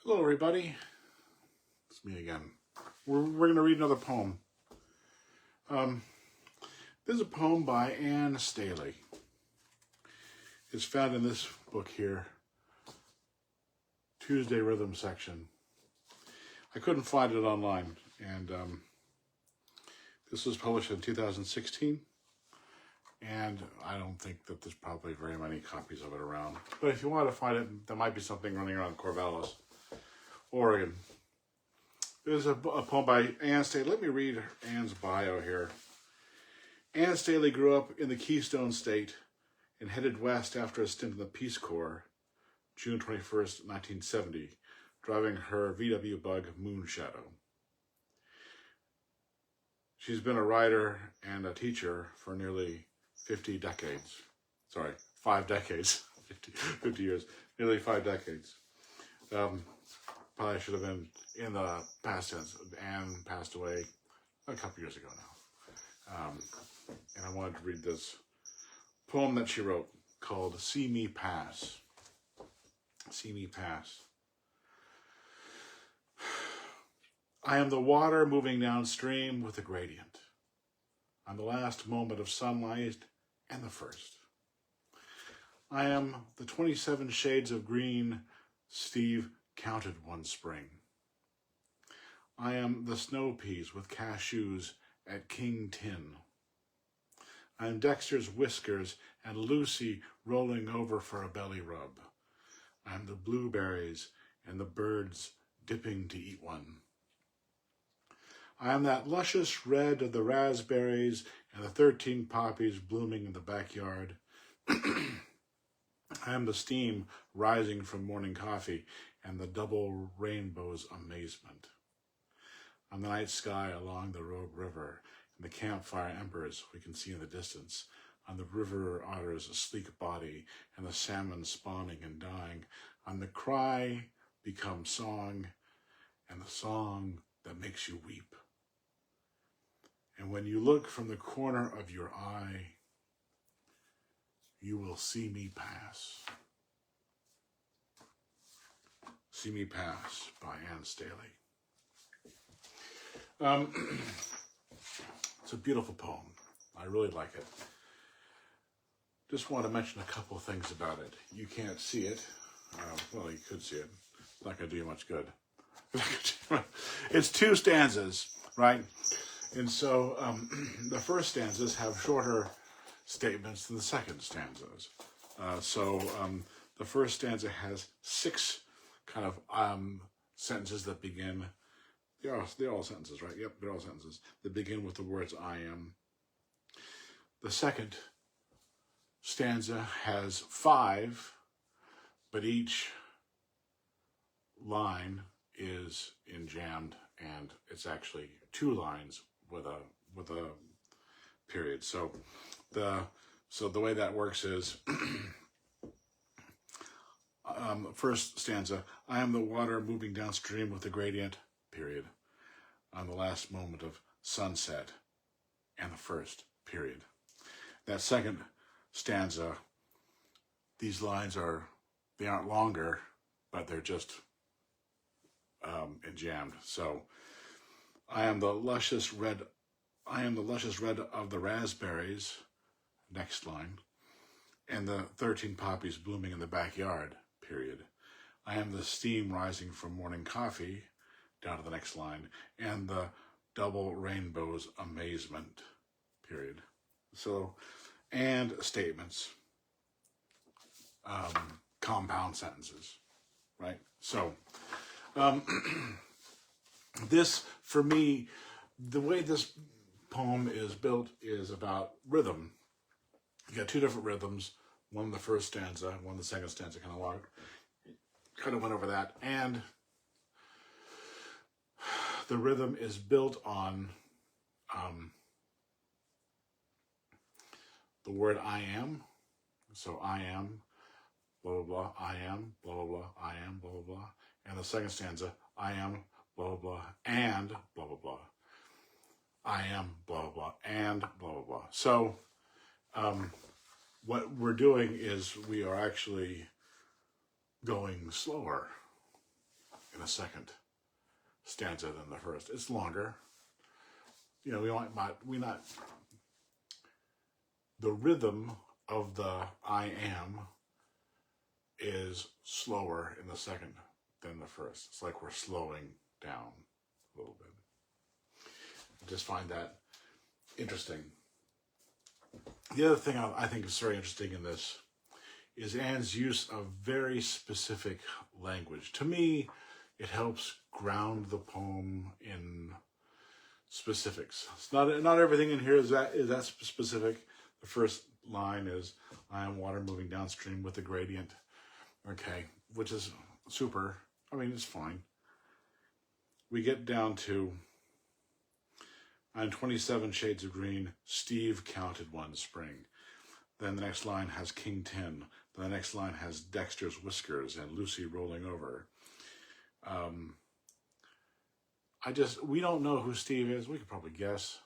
Hello, everybody. It's me again. We're going to read another poem. This is a poem by Anne Staley. It's found in this book here, Tuesday Rhythm section. I couldn't find it online, and this was published in 2016, and I don't think that there's probably very many copies of it around. But if you want to find it, there might be something running around Corvallis, Oregon. There's a poem by Anne Staley. Let me read Anne's bio here. Anne Staley grew up in the Keystone State and headed west after a stint in the Peace Corps, June 21st, 1970, driving her VW Bug Moonshadow. She's been a writer and a teacher for nearly 50 decades. Sorry, 5 decades. 50 years. Nearly 5 decades. Probably should have been in the past tense. Anne passed away a couple years ago now. And I wanted to read this poem that she wrote called See Me Pass. See me pass. I am the water moving downstream with a gradient. I'm the last moment of sunlight and the first. I am the 27 shades of green Steve counted one spring. I am the snow peas with cashews at King Tin. I am Dexter's whiskers and Lucy rolling over for a belly rub. I am the blueberries and the birds dipping to eat one. I am that luscious red of the raspberries and the 13 poppies blooming in the backyard. I am the steam rising from morning coffee and the double rainbow's amazement. I'm the night sky along the Rogue River and the campfire embers we can see in the distance. I'm the river otter's sleek body and the salmon spawning and dying. I'm the cry become song and the song that makes you weep. And when you look from the corner of your eye, you will see me pass. See Me Pass by Anne Staley. It's a beautiful poem. I really like it. Just want to mention a couple of things about it. You can't see it. Well, you could see it. It's not going to do you much good. It's 2 stanzas, right? And so the first stanzas have shorter statements than the second stanzas. The first stanza has 6 kind of sentences that begin. They're all sentences, right? Yep, they're all sentences that begin with the words I am. The second stanza has 5, but each line is jammed, and it's actually 2 lines with a period. So the way that works is first stanza, I am the water moving downstream with a gradient, period. On the last moment of sunset and the first, period. That second stanza, these lines they aren't longer, but they're just jammed. So I am the luscious red of the raspberries, next line, and the 13 poppies blooming in the backyard, period. I am the steam rising from morning coffee, down to the next line, and the double rainbow's amazement, period. So, and statements, compound sentences, right? So, this, for me, the way this poem is built is about rhythm. You got 2 different rhythms, one in the first stanza, one in the second stanza, kind of went over that. And the rhythm is built on the word I am. So I am, blah, blah, blah, I am, blah, blah, blah, I am, blah, blah, blah. And the second stanza, I am, blah, blah, blah, and blah, blah, blah. I am, blah, blah, blah, and blah, blah, blah. So what we're doing is we are actually going slower in the second stanza than the first. It's longer. You know, the rhythm of the I am is slower in the second than the first. It's like we're slowing down a little bit. I just find that interesting. The other thing I think is very interesting in this is Anne's use of very specific language. To me, it helps ground the poem in specifics. It's not everything in here is that specific. The first line is, I am water moving downstream with a gradient. Okay, which is super. I mean, it's fine. We get down to, I'm 27 shades of green, Steve counted one spring. Then the next line has King 10. The next line has Dexter's whiskers and Lucy rolling over. We don't know who Steve is. We could probably guess.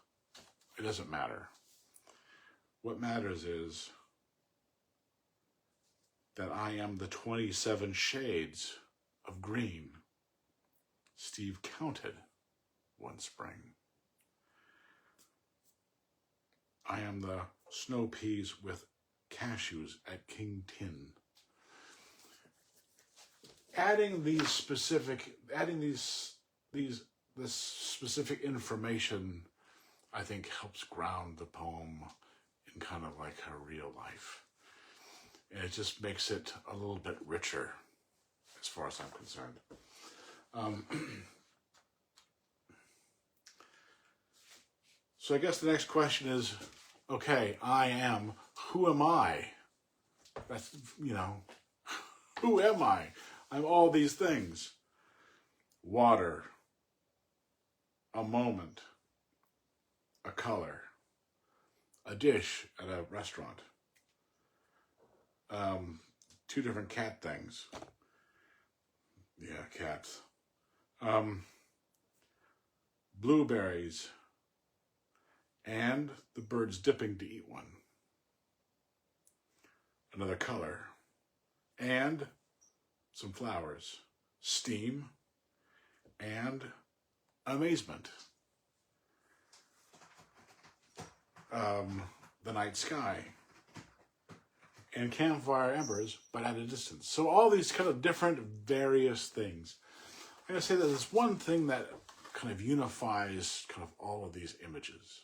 It doesn't matter. What matters is that I am the 27 shades of green. Steve counted one spring. I am the snow peas with cashews at King 10. Adding this specific information, I think, helps ground the poem in kind of like her real life. And it just makes it a little bit richer, as far as I'm concerned. So I guess the next question is, okay, I am, who am I? That's, you know, who am I? I'm all these things. Water, a moment, a color, a dish at a restaurant, two different cat things. Yeah, cats. Blueberries, and the bird's dipping to eat one. Another color, and some flowers, steam, and amazement. The night sky, and campfire embers, but at a distance. So all these kind of different various things. I'm going to say that there's one thing that kind of unifies kind of all of these images.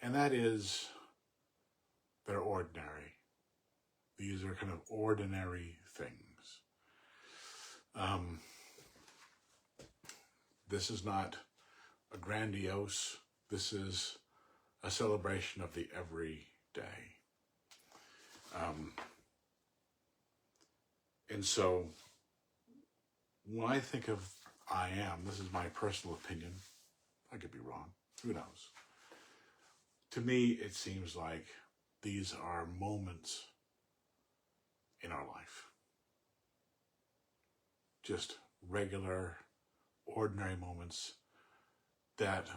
And that is, they're ordinary. These are kind of ordinary things. This is not a grandiose, this is a celebration of the everyday. And so, when I think of I am, this is my personal opinion, I could be wrong, who knows? To me, it seems like these are moments in our life. Just regular, ordinary moments that,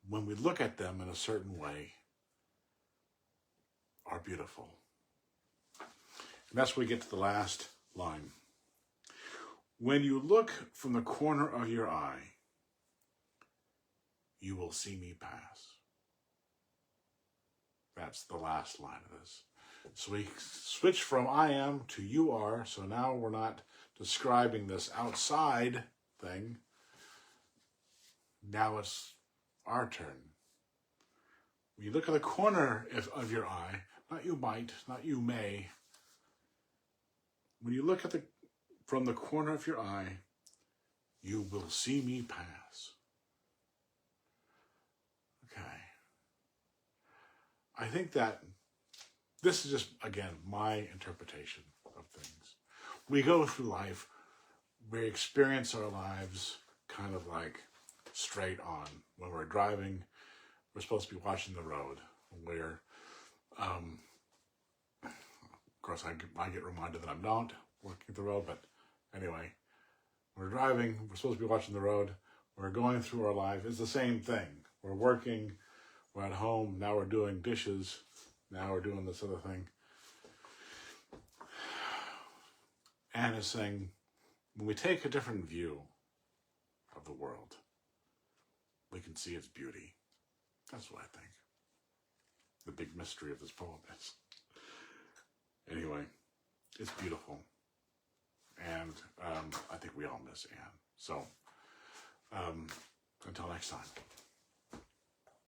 when we look at them in a certain way, are beautiful. And that's where we get to the last line. When you look from the corner of your eye, you will see me pass. That's the last line of this. So we switch from I am to you are. So now we're not describing this outside thing. Now it's our turn. When you look at the corner of your eye, not you might, not you may. When you look at from the corner of your eye, you will see me pass. Okay. I think that this is just, again, my interpretation of things. We go through life, we experience our lives kind of like straight on. When we're driving, we're supposed to be watching the road. Of course, I get reminded that I'm not working the road, but anyway, we're driving, we're supposed to be watching the road, we're going through our life, it's the same thing. We're working, we're at home, now we're doing dishes, now we're doing this other thing. Anne is saying, when we take a different view of the world, we can see its beauty. That's what I think the big mystery of this poem is. Anyway, it's beautiful. And I think we all miss Anne. So, until next time.